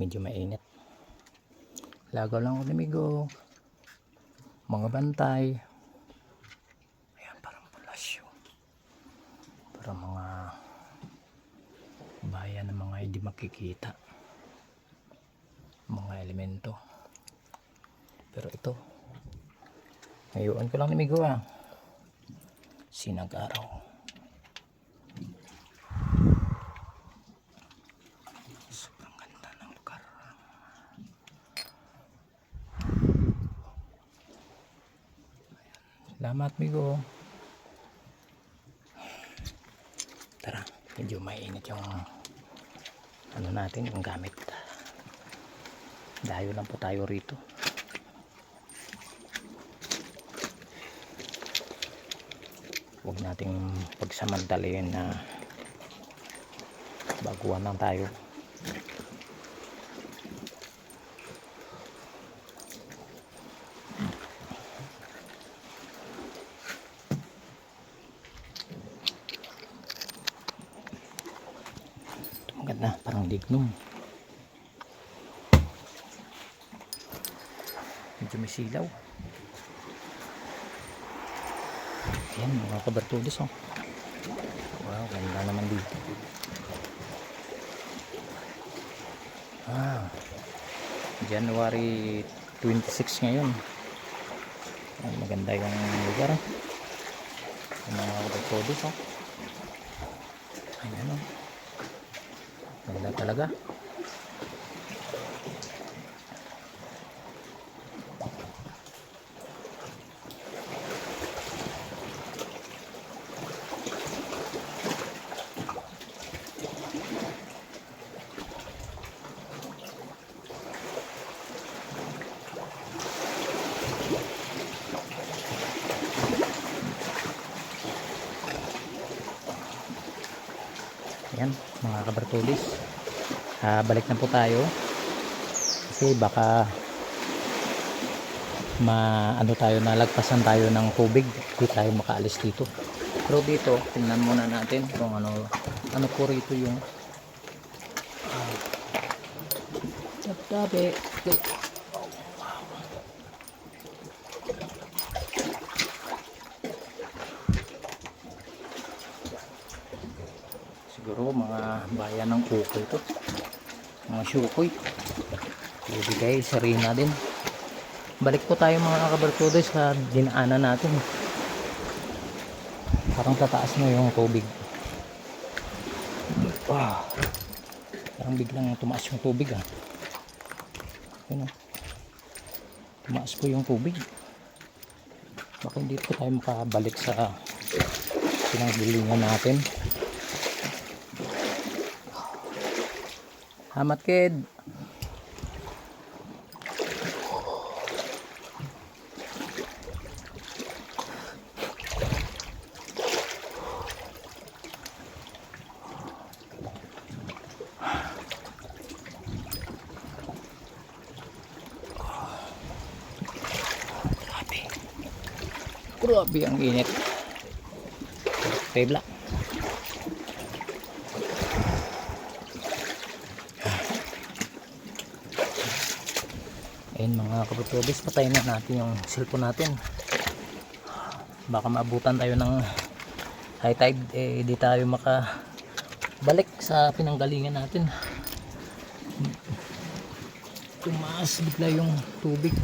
medyo mainit. Lagaw lang ako namigo, mga bantay. Ayan, parang palasyo, para mga bayan ng mga hindi makikita, mga elemento. Pero ito, ngayon ko lang namigo sinag-araw. Sobrang ganda ng lugar. Salamat migo. Tara, medyo mainit yung ano natin, yung gamit. Dayo lang po tayo rito. Huwag nating pagsamantalayin na baguhan lang tayo. Ito maganda, parang lignum. Medyo may silaw. Ayan, mga kabartulis wow, ganda naman dito. January 26 ngayon. Ayan, maganda yung lugar. Yung mga kabartulis ayan ganda talaga. Ayan, mga kabartulis, balik na po tayo kasi baka ano tayo, nalagpasan tayo ng tubig, hindi tayo makaalis dito. Pero dito tingnan muna natin kung ano po rito yung tabi. Siguro mga bayan ng Ukoy ito, mga Syukoy, ibigay Sarina din. Balik po tayo mga kabartudes sa dinaanan natin. Parang tataas na yung tubig. Parang biglang tumaas yung tubig tumaas po yung tubig. Baka hindi po tayo makabalik sa pinanggilingan natin. Hamat kid. Grabe ang init. Tebla. Ayun mga kabartudes, patayin na natin yung cellphone natin. Baka maabutan tayo ng high tide, di tayo makabalik sa pinanggalingan natin. Tumaas bigla yung tubig.